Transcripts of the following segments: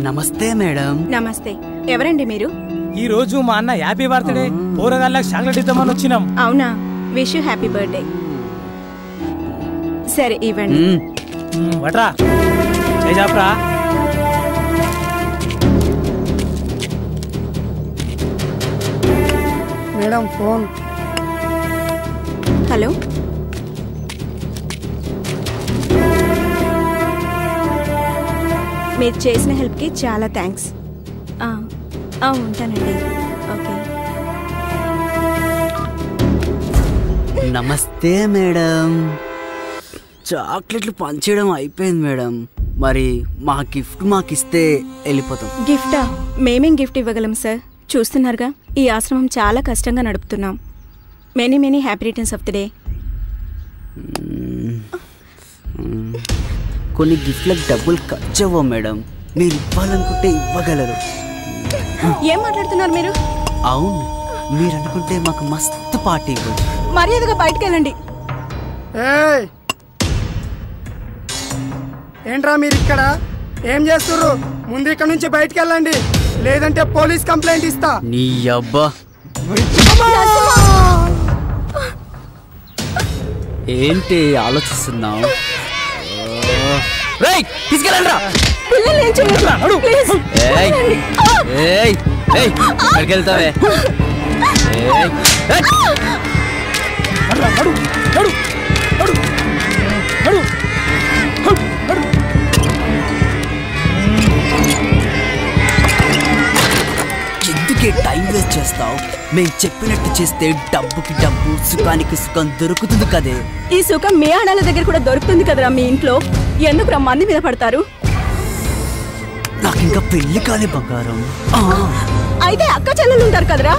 నమస్తే మేడం. నమస్తే. ఎవరండి మీరు? ఈ రోజు మా అన్న హ్యాపీ బర్త్డే పోరగాళ్ళకి చాక్లెట్ ఇద్దామని వచ్చినాం. అవునా, విష్ యూ హ్యాపీ బర్త్డే. సరే ఇవ్వండి. వట్రా చేజాప్రా. Madam phone. హలో, మీరు చేసిన హెల్ప్కి చాలా థ్యాంక్స్. ఉంటానండి. ఓకే. నమస్తే మేడం. చాక్లెట్లు పంచేయడం అయిపోయింది మేడం. మరి మా గిఫ్ట్ మాకిస్తే వెళ్ళిపోతాం. గిఫ్టా? మేమేం గిఫ్ట్ ఇవ్వగలం సార్? చూస్తున్నారుగా, ఈ ఆశ్రమం చాలా కష్టంగా నడుపుతున్నాం. Many many happy returns of the day. కొన్ని గిఫ్ట్లకు డబ్బులు ఖర్చు అవ్వవు మేడం. మీరు ఇవ్వాలనుకుంటే ఇవ్వగలరు. ఏం మాట్లాడుతున్నారు మీరు? అవును, మీరు అనుకుంటే మాకు మస్తు పార్టీ ఇవ్వచ్చు. మర్యాదగా బయటకు వెళ్ళండి. ఏంట్రా మీరు ఇక్కడ ఏం చేస్తుర్రు? ముందు ఇక్కడ నుంచి బయటకు వెళ్ళండి, లేదంటే పోలీస్ కంప్లైంట్ ఇస్తా. నీ అబ్బా, ఏంటి ఆలోచిస్తున్నావు? తీసుకెళ్ళండిరా. ఎక్కడికి వెళ్తావే? ఎందుకే టైం వేస్ట్ చేస్తావు? మేము చెప్పినట్టు చేస్తే డబ్బుకి డబ్బు, సుఖానికి సుఖం దొరుకుతుంది కదే. ఈ సుఖం మీ ఆడాల దగ్గర కూడా దొరుకుతుంది కదరా మీ ఇంట్లో. ఎందుకు మంది మీద పడతారు? నాకు ఇంకా పెళ్లి కాలే బంగారం. అయితే అక్క చెల్లెలు ఉంటారు కదరా.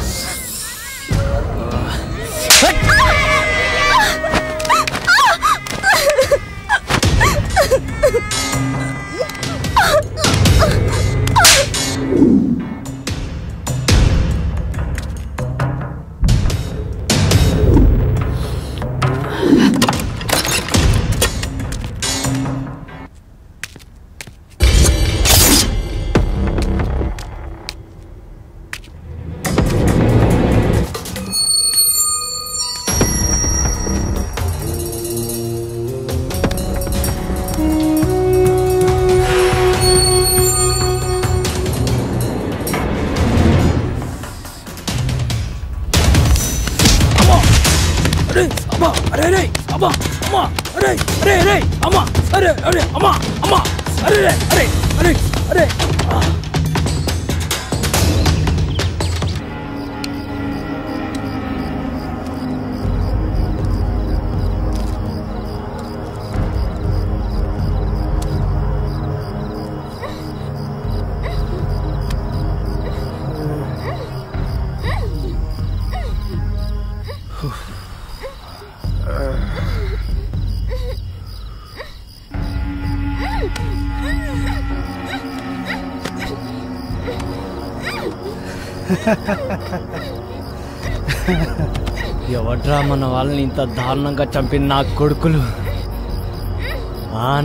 ఎవడ్రా మన వాళ్ళని ఇంత దారుణంగా చంపిన నా కొడుకులు?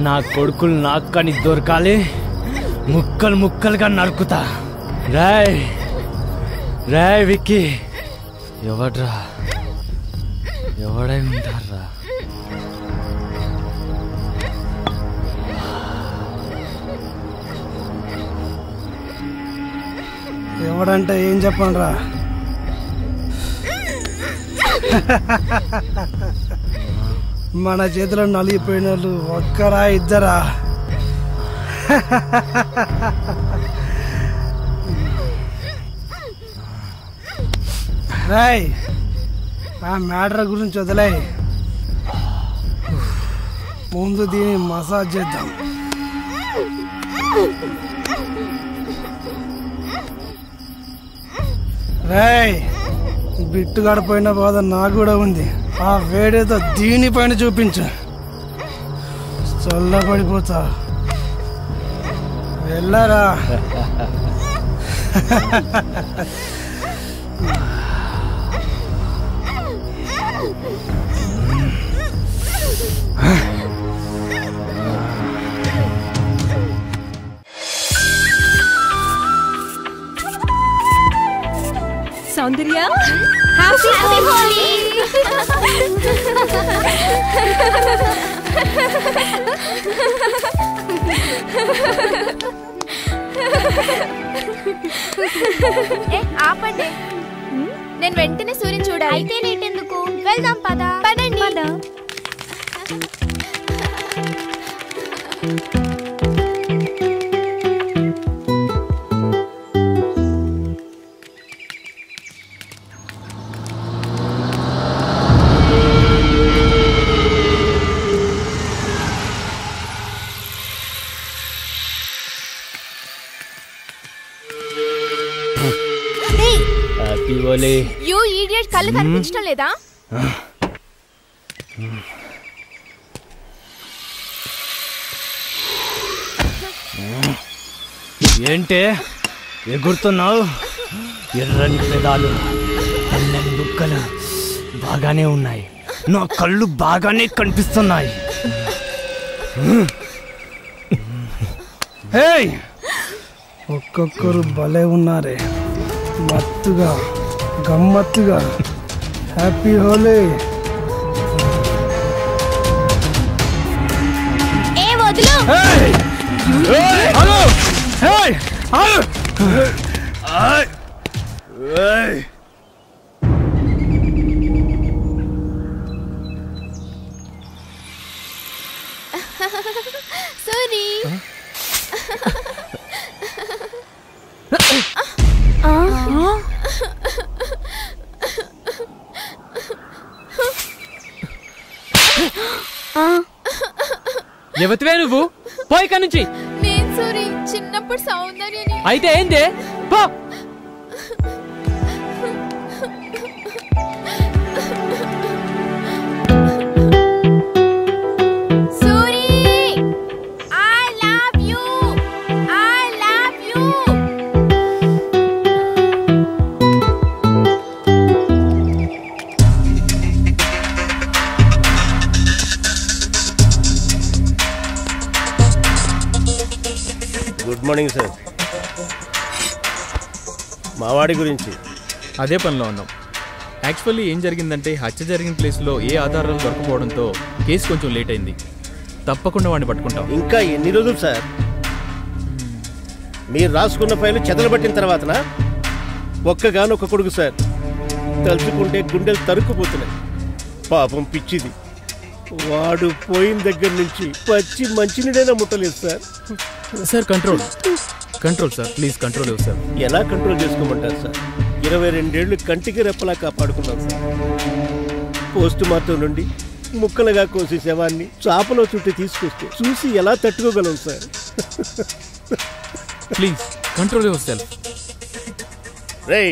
నా కొడుకులు నాకు కానీ దొరకాలి, ముక్కలు ముక్కలుగా నరుకుతా. రాయ్ రాయ్ విక్కీ, ఎవడ్రా? ఎవడై ఉంటారా? ఎవడంటే ఏం చెప్పండి రా. మన చేతిలో నలిగిపోయిన వాళ్ళు ఒక్కరా ఇద్దరా? రాయ్, ఆ మ్యాటర్ గురించి వదిలే, ముందు దీన్ని మసాజ్ చేద్దాం. రాయ్, బిట్టు గడిపోయిన బాధ నాకు కూడా ఉంది. ఆ వేడేదో దీనిపైన చూపించు, చల్లబడిపోతా. వెళ్ళరా. సౌందర్య హ్యాపీ హోలీ. ఆపండి, నేను వెంటనే సూర్యుని చూడాలి. అయితే లేటెందుకు, వెళ్దాం పద. పదండి పద. యూ ఈడియట్, కళ్ళు కనిపించడం లేదా? ఏంటే ఎగురుతున్నావు? ఎర్రని పెదాలు, తెల్లని బుక్కలు బాగానే ఉన్నాయి. నా కళ్ళు బాగానే కనిపిస్తున్నాయి. ఒక్కొక్కరు భలే ఉన్నారే, మత్తుగా గమ్మత్తుగా. హ్యాపీ హోలీ. ఏ వదులు. సూరి, ఎవతివే నువ్వు? పోయి ఇక్కడి నుంచి. నేను సూరి, చిన్నప్పుడు సౌందర్యని. అయితే ఏంది? పో. Suri, I love you. I love you. Good morning sir. మావాడి గురించి అదే పనిలో ఉన్నాం. యాక్చువల్లీ ఏం జరిగిందంటే హత్య జరిగిన ప్లేస్లో ఏ ఆధారాలు దొరకపోవడంతో కేసు కొంచెం లేట్ అయింది. తప్పకుండా వాడిని పట్టుకుంటాం. ఇంకా ఎన్ని రోజులు సార్? మీరు రాసుకున్న ఫైలు చెదలబట్టిన తర్వాతనా? ఒక్కగానొక్క కొడుకు సార్, తలుచుకుంటే గుండెలు తరుక్కుపోతున్నాయి. పాపం పిచ్చిది, వాడు పోయిన దగ్గర నుంచి పచ్చి మంచినీడైనా ముట్టలేదు sir. Sir control sir, please control ఇవ్వు సార్. ఎలా కంట్రోల్ చేసుకోమంటారు సార్? 22 ఏళ్ళు కంటికి రెప్పలా కాపాడుకున్నాం సార్. పోస్ట్ మార్టం నుండి ముక్కలుగా కోసి శవాన్ని చాపలో చుట్టి తీసుకొస్తే చూసి ఎలా తట్టుకోగలం sir? Please control yourself. రే,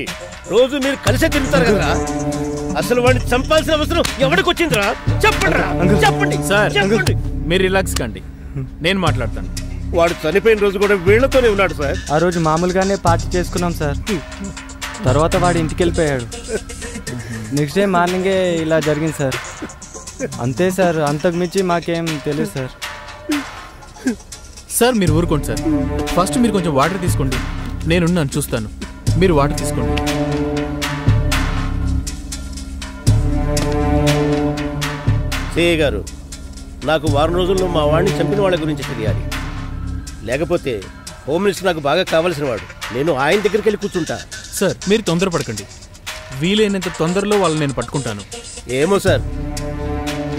రోజు మీరు కలిసే తింటారు కదా, అసలు వాడిని చంపాల్సిన అవసరం ఎవరికి వచ్చిందిరా? చెప్పండి సార్, మీరు రిలాక్స్ కండి, నేను మాట్లాడతాను. వాడు చనిపోయిన రోజు కూడా వీళ్లతోనే ఉన్నాడు సార్. ఆ రోజు మామూలుగానే పార్టీ చేసుకున్నాం సార్. తర్వాత వాడు ఇంటికి వెళ్ళిపోయాడు. నెక్స్ట్ డే మార్నింగే ఇలా జరిగింది సార్. అంతే సార్, అంతకు మించి మాకేం తెలియదు సార్. సార్ మీరు ఊరుకోండి సార్. ఫస్ట్ మీరు కొంచెం వాటర్ తీసుకోండి, నేనున్నాను చూస్తాను. మీరు వాటర్ తీసుకోండి. సిఐ గారు, నాకు వారం రోజుల్లో మా వాడిని చంపిన వాళ్ళ గురించి తెలియాలి. లేకపోతే హోమ్ మినిస్టర్ నాకు బాగా కావాల్సిన వాడు. నేను ఆయన దగ్గరికి వెళ్ళి కూర్చుంటా. సార్ మీరు తొందరపడకండి, వీలైనంత తొందరలో వాళ్ళని నేను పట్టుకుంటాను. ఏమో సార్,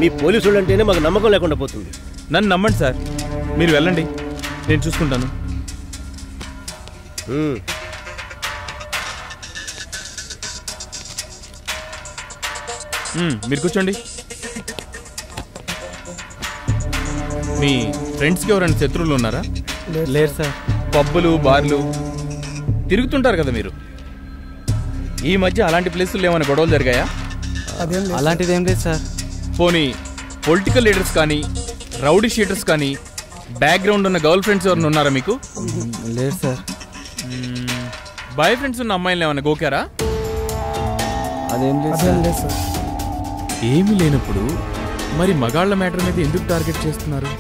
మీ పోలీసులు అంటేనే మాకు నమ్మకం లేకుండా పోతుంది. నన్ను నమ్మండి సార్, మీరు వెళ్ళండి, నేను చూసుకుంటాను. మీరు కూర్చోండి. మీ ఫ్రెండ్స్కి ఎవరైనా శత్రువులు ఉన్నారా? లేదు సార్. పబ్బులు బార్లు తిరుగుతుంటారు కదా మీరు, ఈ మధ్య అలాంటి ప్లేసుల్లో ఏమైనా గొడవలు జరిగాయా? అలాంటిది ఏం లేదు సార్. పోనీ పొలిటికల్ లీడర్స్ కానీ రౌడీ షీటర్స్ కానీ బ్యాక్గ్రౌండ్ ఉన్న గర్ల్ ఫ్రెండ్స్ ఎవరైనా ఉన్నారా మీకు? లేదు సార్. బాయ్ ఫ్రెండ్స్ ఉన్న అమ్మాయిలు ఏమైనా గోకారా? అదేం లేదు సార్. ఏమీ లేనప్పుడు మరి మగాళ్ల మ్యాటర్ మీద ఎందుకు టార్గెట్ చేస్తున్నారు?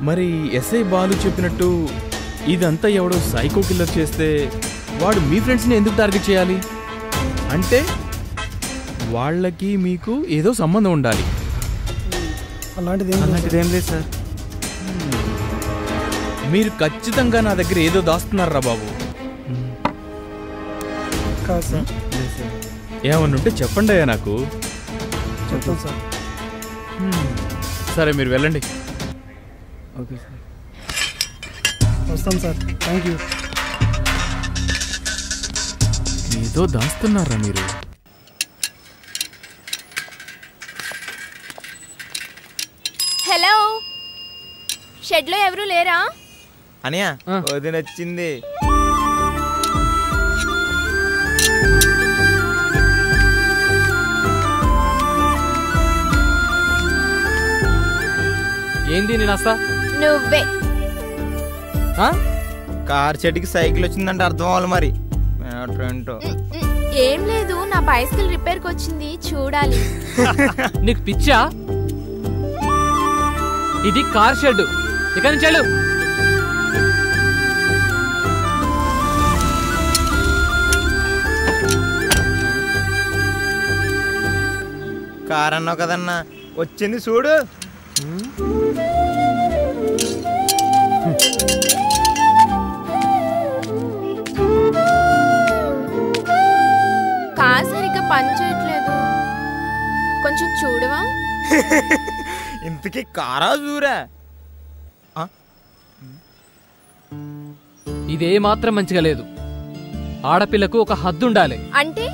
మరి ఎస్ఐ బాలు చెప్పినట్టు ఇదంతా ఎవడో సైకో కిల్లర్ చేస్తే వాడు మీ ఫ్రెండ్స్ని ఎందుకు టార్గెట్ చేయాలి? అంటే వాళ్ళకి మీకు ఏదో సంబంధం ఉండాలి. అలాంటిది ఏం లేదు సార్. మీరు ఖచ్చితంగా నా దగ్గర ఏదో దాస్తున్నారా బాబు? కాదు సార్. ఏమన్నా ఉంటే చెప్పండి అయ్యా నాకు. చెప్తాను సార్. సరే మీరు వెళ్ళండి. Okay sir. వస్తాం సార్. Thank you. ఏదో దాస్తున్నారా మీరు? హలో, షెడ్లో ఎవరు లేరా? అనియా వదిన వచ్చింది. ఏంది నేను వస్తా? నువ్వే. కార్ చెట్టుకి సైకిల్ వచ్చిందంటే అర్థం అవ్వాలి మరి. ఏంటో ఏం లేదు, నా బైసికల్ రిపేర్కి వచ్చింది, చూడాలి. నీకు పిచ్చా? ఇది కార్ షెడ్, ఇక నుంచి వెళ్ళు. కార్ అన్నావు కదన్నా, వచ్చింది చూడు. కార్ సరిగ్గా పని చేయట్లేదు, కొంచెం చూడవా? ఇంతకీ కారా చూరా? ఇదే మాత్రం మంచిగా లేదు. ఆడపిల్లకు ఒక హద్దు ఉండాలి. అంటే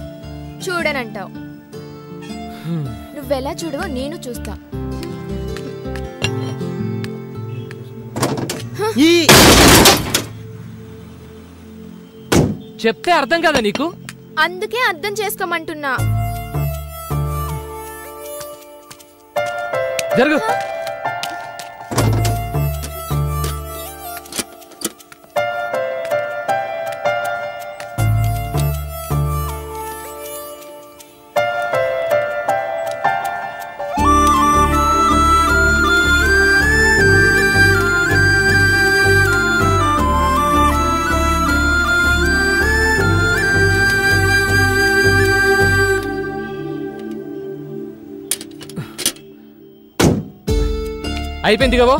చూడనంటావు? నువ్వెలా చూడవో నేను చూస్తా. చెప్తే అర్థం కదా నీకు? అందుకే అర్థం చేసుకోమంటున్నా. జరుగు. అయిపోయింది కదా?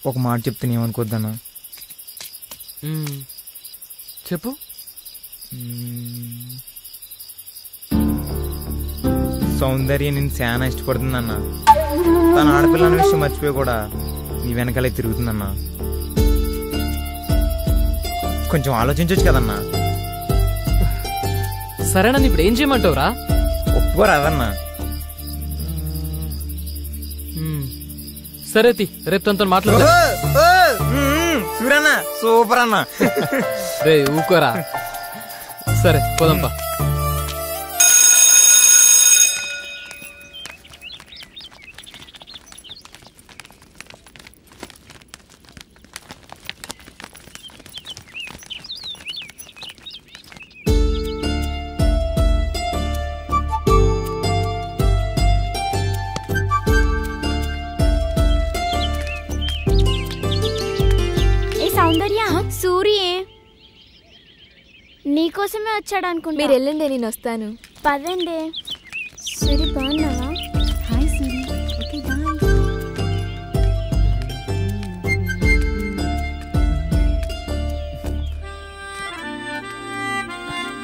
ఒక మాట చెప్తే ఏమనుకోద్దన్నా? చెప్పు. సౌందర్య నేను చాలా ఇష్టపడుతుందన్న. తన ఆడపిల్ల అనే విషయం మర్చిపోయి కూడా నీ వెనకాలే తిరుగుతుందన్నా. కొంచెం ఆలోచించవచ్చు కదన్నా. సరేనా, ఇప్పుడు ఏం చేయమంటావురా? ఒప్పుకోరాదన్నా. సరే రేపు తనతో మాట్లాడు. సూరన్నా సూపర్ అన్నా. రే ఊకోరా. సరే పోదంపా. సౌందర్య, సూర్యే నీకోసమే వచ్చాడు అనుకుంటా. మీరు వెళ్ళండి, నేను వస్తాను. పదండి. సూరి బాగున్నావా? Hi Suri. Okay bye.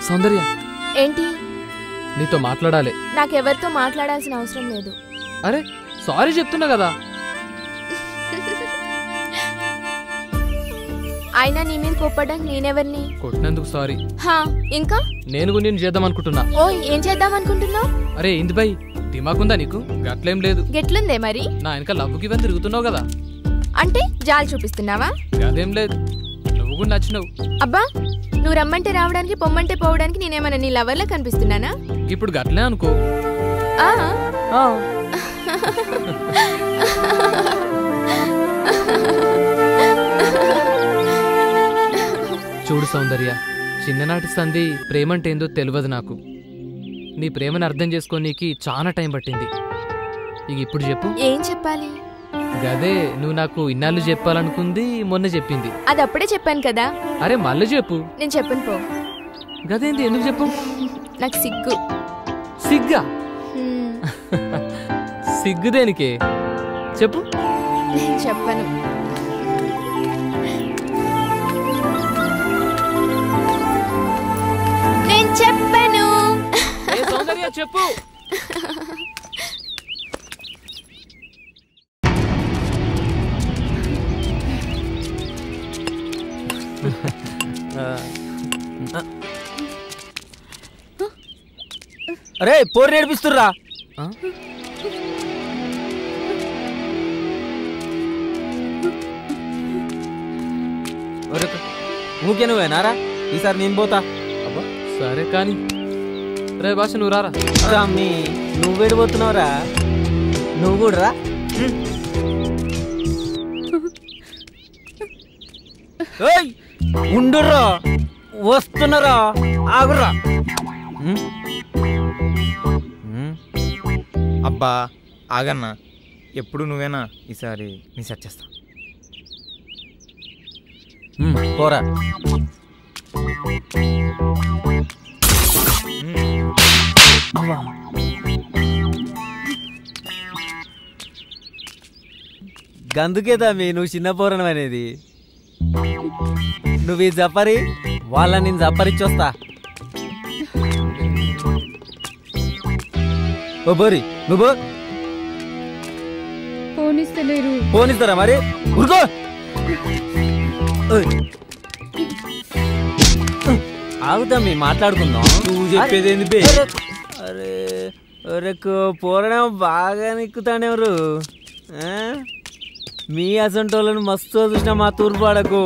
Soundarya, ఏంటి? నీతో మాట్లాడాలి. నాకెవరితో మాట్లాడాల్సిన అవసరం లేదు. అరే సారీ చెప్తున్నా కదా. అయినా నీ మీద కోప్పడానికి నేనెవరిని? కొట్టినందుకు సారీ. ఇంకా నేను నేను చేద్దాం అనుకుంటున్నా. ఓ, ఏం చేద్దాం అనుకుంటున్నావు? అరే ఇంది బై, దిమాకుందా నీకు? గట్లేం లేదు. గెట్లుందే మరి? నా వెనక లవ్వుకి ఇవన్నీ తిరుగుతున్నావు కదా. అంటే జాలి చూపిస్తున్నావా? అదేం లేదు, నువ్వు కూడా నచ్చినావు. అబ్బా, నువ్వు రమ్మంటే రావడానికి పొమ్మంటే పోవడానికి నేనేమన్నా నీ లవర్లా కనిపిస్తున్నానా? ఇప్పుడు గట్లే అనుకో. చూడు సౌందర్య, చిన్ననాటి సంధి ప్రేమంటే ఏందో తెలియదు నాకు. నీ ప్రేమను అర్థం చేసుకోనీకి చాలా టైం పట్టింది. ఇక ఇప్పుడు చెప్పు, ఏం చెప్పాలి? గదే నువ్వు నాకు ఇన్నాళ్ళు చెప్పాలనుకుంది, మొన్న చెప్పింది. అది అప్పుడే చెప్పాను కదా. అరే మళ్ళీ చెప్పు. నేను చెప్పను పో. గదేంటి, ఎందుకు చెప్పు? నాకు సిగ్గు. సిగ్గా? సిగ్గు దేనికే చెప్పు. నేను చెప్పను. నేను చెప్పను. సౌందర్య చెప్పు. అరే పోరు నేర్పిస్తుర్రా. ఊకే నువ్వేనారా? ఈసారి నేను పోతా. అబ్బా సరే కానీ రే భాష నువ్వు రారా. అమ్మి నువ్వేడిపోతున్నావురా? నువ్వు కూడా రా. ఉండుర్రా, వస్తున్నారా, ఆగుర్రా. అబ్బా ఆగన్నా, ఎప్పుడు నువ్వేనా? ఈసారి నీ సెట్ చేస్తా. పోరా. గందుకే తమ్మి నువ్వు చిన్న పోరణం అనేది. నువ్వు ఈ జపరి వాళ్ళని నేను జపరిచ్చొస్తా. ఓ బోరి నువ్వు పోనిస్తారా మరి? ఉరుకో. ఆగుతాం మాట్లాడుకుందాం. నువ్వు చెప్పేదేంది బే? అరే రేకు పోరణం బాగా నిక్కుతానెవరు? మీ అసంటోళ్ళను మస్తు చూసిన మా తూర్పాడకు.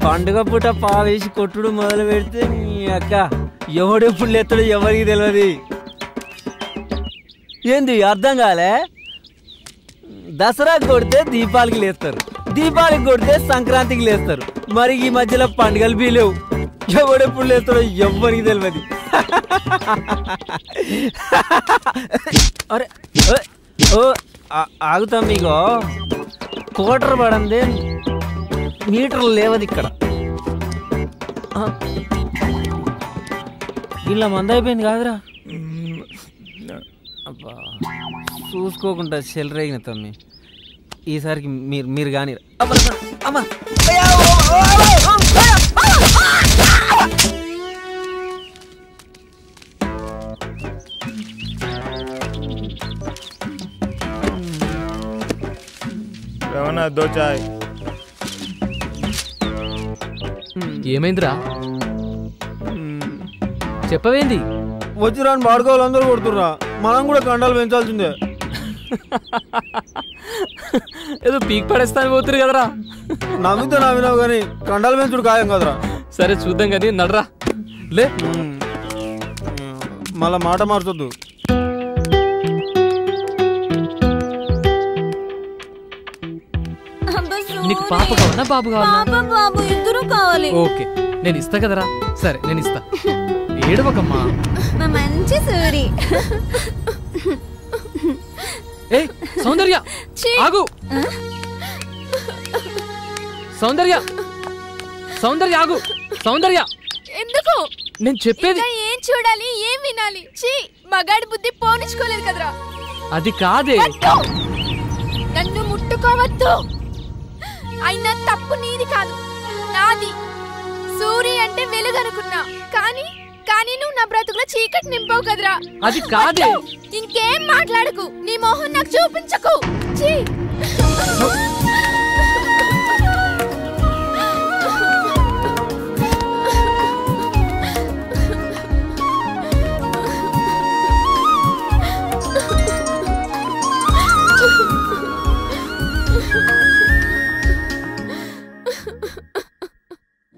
పండుగ పూట పావేసి కొట్టుడు మొదలు పెడితే నీ అక్క ఎవడెప్పుడు లేస్తాడో ఎవరికి తెలియదు. ఏంది అర్థం కాలే? దసరాకి కొడితే దీపాలకి లేస్తారు, దీపాలకి కొడితే సంక్రాంతికి లేస్తారు. మరి ఈ మధ్యలో పండుగలు బీలేవు. ఎవడెప్పుడు లేస్తాడో ఎవరికి తెలియదు. అరే ఓ ఆగుతాం. మీకు కోటర్ పడందే మీటర్లు లేవది ఇక్కడ. ఇలా మంద అయిపోయింది కాదురా. అబ్బా చూసుకోకుండా చెల్లరేగిన తమ్మి. ఈసారికి మీరు కానీ అమ్మా రవణ దోచాయ్. ఏమైందిరా? చెప్పవేంది? వచ్చి రాని బాడుకోవాలి అందరూ కొడుతుర్రా. మనం కూడా కండాలు పెంచాల్సిందే. ఏదో పీక్ పడేస్తాను పోతురు కదరా. నవ్వితే నవ్వినావు కానీ కండాలు పెంచుడు ఖాయం కదరా. సరే చూద్దాం కానీ నడరా. లే మళ్ళా మాట మార్చొద్దు. నీకు పాప కావాలా బాబు కావాలా? బాబు ఇద్దరు కావాలి. ఓకే నేను ఇస్తా కదరా. సరే నేను ఇస్తా. ఏడవకమ్మా. మంచి సూరి. ఏ సౌందర్య ఆగు. సౌందర్య సౌందర్య ఆగు. సౌందర్య ఎందుకు? నేను చెప్పేది ఏం చూడాలి, ఏం వినాలి? చీ మగాడి బుద్ధి పోనిచ్చుకోలేదు కదరా. అది కాదే. నన్ను ముట్టుకోవద్దు. అయినా తప్పు నీది కాదు, నాది. సూరి అంటే వెలుగనుకున్నా, కానీ నువ్వు నా బ్రతుకులో చీకటి నింపావు కదరా. అది కాదే. ఇంకేం మాట్లాడకు, నీ మొహం నాకు చూపించకు. చీ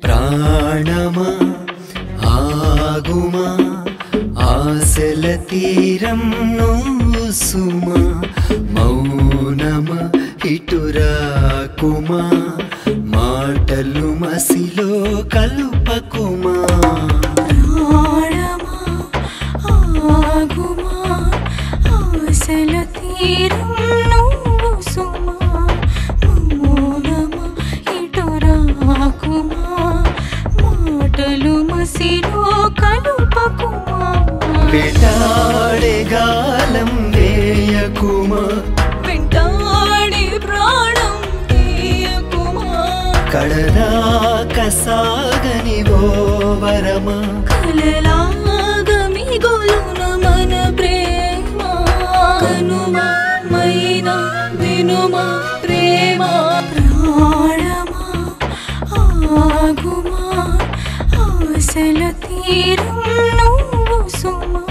ప్రాణమా ఆగుమా ఆశల తీరం నువ్వు సుమా మౌనమా ఇటురాకుమా మాటలు మసిలో కలుపకుమా ప్రాణమా గాలం వేయకుమా వెంటాడి ప్రాణం తీయకుమా కడదాక సాగని ఓ వరమా కలలాగా మిగులున మన ప్రేమ కనుమా మైనా వినుమా ప్రేమ ప్రాణమా ఆగుమా ఆశల తీరం నువ్వు సుమా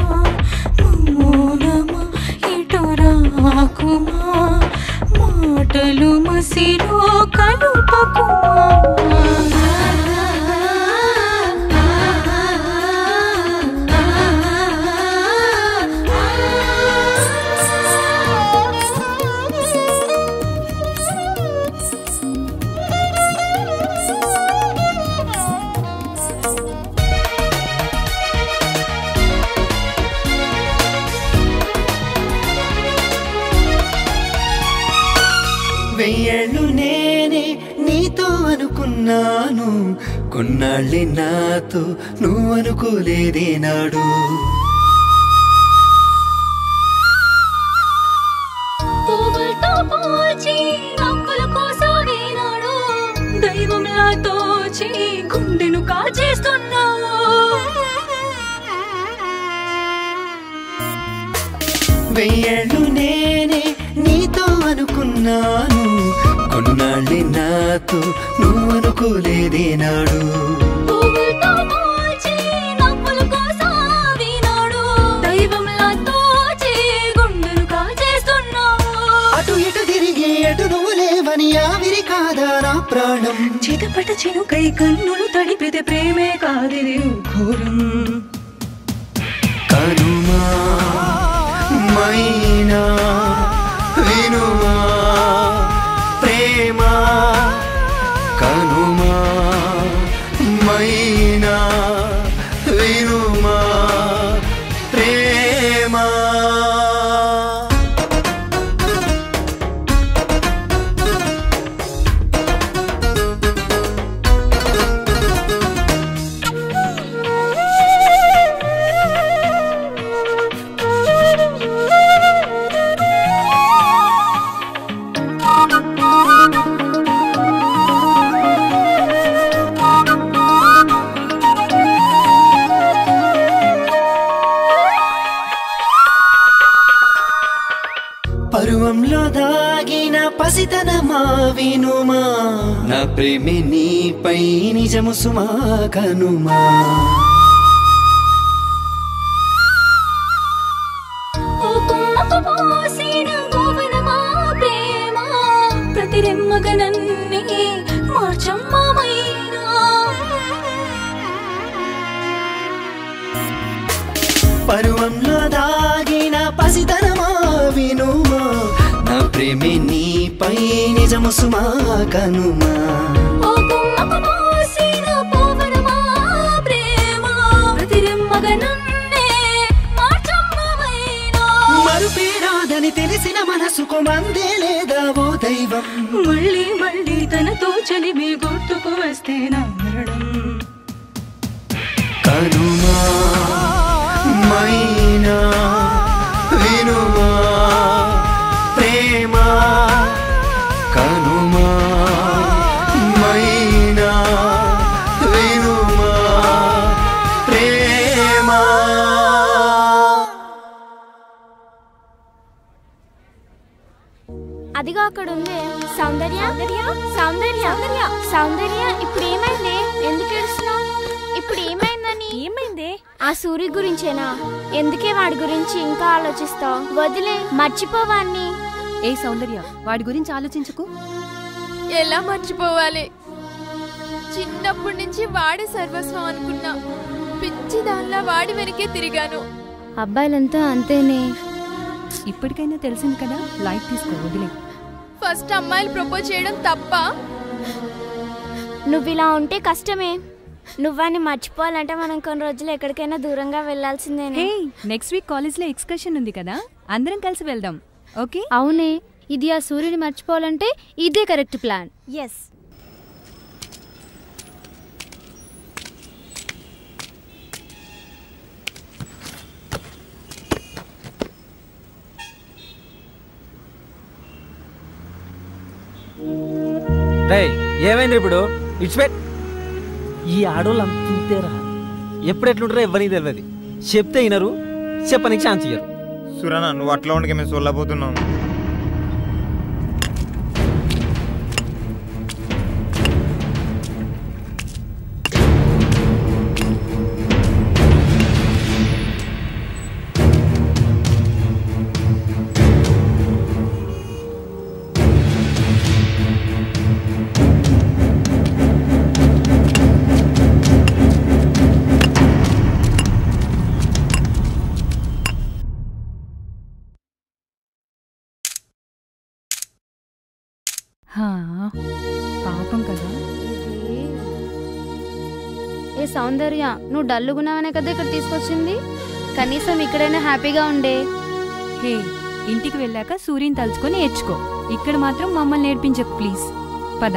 మౌనమా ఇటు రాకుమా మాటలు మసిలో కలుపకుమా వెయ్యేళ్ళు నేనే నీతో అనుకున్నాను కొన్నాళ్ళే నాతో నువ్వు అనుకోలేదే నాడు పువ్వులతో పోచి నవ్వుల కోసం వేనాడు దైవంలా తోచి గుండెను కాచేస్తున్నావు వెయ్యేళ్ళు నేనే నీతో అనుకున్నాను కొన్నాళ్ళే నాతో నువ్వు అనుకోలేదే నాడు పువ్వులతో పోచి నవ్వుల కోసం వేనాడు దైవంలా తోచి గుండెను కాచేస్తున్నావు అటు ఇటు తిరిగి ఎటు నువ్వు లేవని ఆవిరి కాదా నా ప్రాణం చిటపట చినుకై కన్నులు తడిపితే ప్రేమే కాదిది ఘోరం కనుమా మైనా వినుమా ప్రేమ కనుమా మైనా వినుమా ప్రేమ పరువంలో దాగిన పసితనమా వినుమా నా ప్రేమే నీపై నిజము సుమా కనుమా పోసిన గోవనమా ప్రేమ ప్రతి రెమ్మగనన్ని మార్చమ్మమైనా పరువంలో దాగిన పసితనమా వినుమా నా ప్రేమే నీపై నిజము సుమా కనుమా పోసిన పోవనమా ప్రేమ ప్రతి రెమ్మగనన్ని మార్చమ్మమైనా మరుపేరాదని తెలిసిన మనసుకు మందే లేదా ఓ దైవం మళ్ళీ మళ్ళీ తనతో చలిమి గుర్తుకు వస్తే నా మరణం కనుమా మైనా వినుమా ప్రేమ కనుమా మైనా వినుమా ప్రేమ అదిగో అక్కడ ఉంది సౌందర్య సౌందర్య సౌందర్య ఇప్పుడు ఏమైంది ఎందుకు ఏడుస్తున్నావు ఇప్పుడు ఏమైందని ఏమైంది ఆ సూర్య గురించేనా ఎందుకే వాడి గురించి ఇంకా ఆలోచిస్తావు వదిలే మర్చిపోవాన్ని ఏ సౌందర్య వాడి గురించి ఆలోచించకు ఎలా మర్చిపోవాలి చిన్నప్పటి నుంచి వాడి సర్వస్వం అనుకున్నా పిచ్చి దానిలా వాడి వెనకే తిరిగాను అబ్బాయిలంతా అంతేనే ఇప్పటికైనా తెలిసింది కదా లైట్ తీసుకో వదిలే ఫస్ట్ అమ్మాయిలు ప్రపోజ్ చేయడం తప్ప నువ్వు ఇలా ఉంటే కష్టమే నువ్వాన్ని మర్చిపోవాలంటే మనం కొన్ని రోజులు ఎక్కడికైనా దూరంగా వెళ్ళాల్సిందేనే నెక్స్ట్ వీక్ కాలేజ్లో ఎక్స్కర్షన్ ఉంది కదా అందరం కలిసి వెళ్దాం ఓకే అవునే ఇది ఆ సూర్యుని మర్చిపోవాలంటే ఇదే కరెక్ట్ ప్లాన్ ఎస్ ఏమైంది ఇప్పుడు ఇట్స్పెట్ ఈ ఆడోళ్ళు అంతుంటేరా ఎప్పుడు ఎట్లుంటారో ఎవరికి తెలియదు చెప్తే వినరు చెప్పనికి ఛాన్స్ ఇయ్యరు సురనా నువ్వు అట్లా ఉండకే మేము చూడలేకపోతున్నాం పాపం కదా. ఏ సౌందర్య, నువ్వు డల్లుగున్నావనే కదా ఇక్కడ తీసుకొచ్చింది. కనీసం ఇక్కడైనా హ్యాపీగా ఉండే. హే, ఇంటికి వెళ్ళాక సూర్యుని తలుచుకొని నేర్చుకో. ఇక్కడ మాత్రం మమ్మల్ని నేర్పించకు ప్లీజ్. పద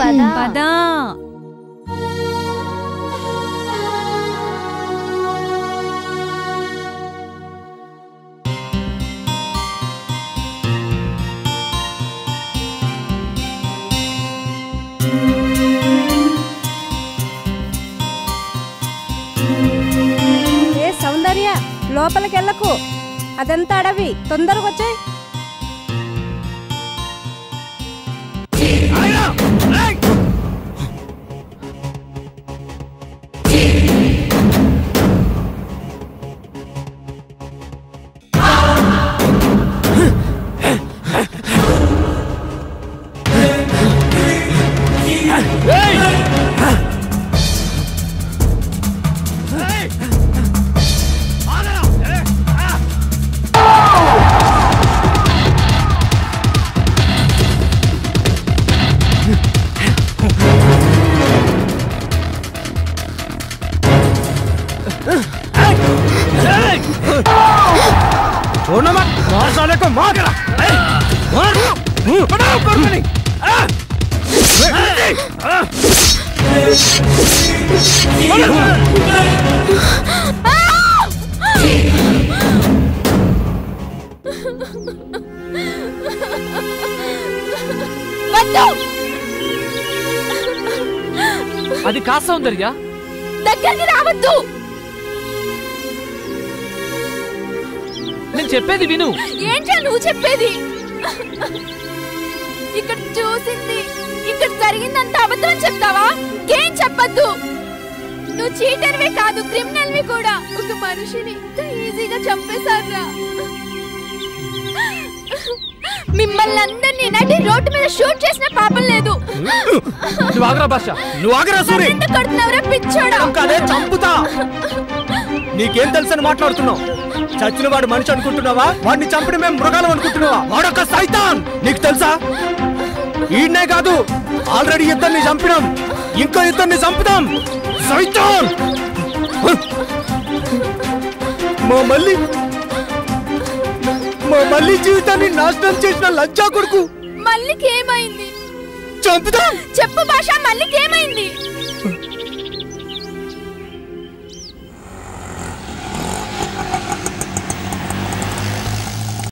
పద. సౌందర్య, లోపలికి వెళ్ళకు, అదంతా అడవి. తొందరగా వచ్చాయి. అది కా సౌందర్య, దగ్గరికి రావద్దు. నేను చెప్పేది విను. ఏంటో నువ్వు చెప్పేది? ఇక్కడ చూసింది, ఇక్కడ జరిగిందంత అబద్ధం చెప్తావా? ఏం చెప్పద్దు. నువ్వు చీటర్వే కాదు, క్రిమినల్వి కూడా. ఒక మనిషిని ఇంత ఈజీగా చంపేశారా? మిమ్మల్ని అందరినీ నడి రోడ్డు మీద షూట్ చేసిన పాపం లేదు. నువ్వు ఆగరా భాష, నువ్వు ఆగరా సూరి. ఎంత కొడుతున్నావురా పిచ్చోడా? అదే చంపుతా. నీకేం తెలుసని మాట్లాడుతున్నావు? చచ్చిన వాడు మనిషి అనుకుంటున్నావా? వాడిని చంపడం మేము మృగాలం అనుకుంటున్నావా? వాడొక సైతాన్. నీకు తెలుసా? ఈయనే కాదు, ఆల్రెడీ ఇద్దరిని చంపినాం, ఇంకో ఇద్దరిని చంపుదాం. సైతాన్! మా మళ్ళీ జీవితాన్ని నాశనం చేసిన లంచా కొడుకు. మల్లికి ఏమైంది? చంపుదాం. చెప్పు భాష, మల్లికి ఏమైంది?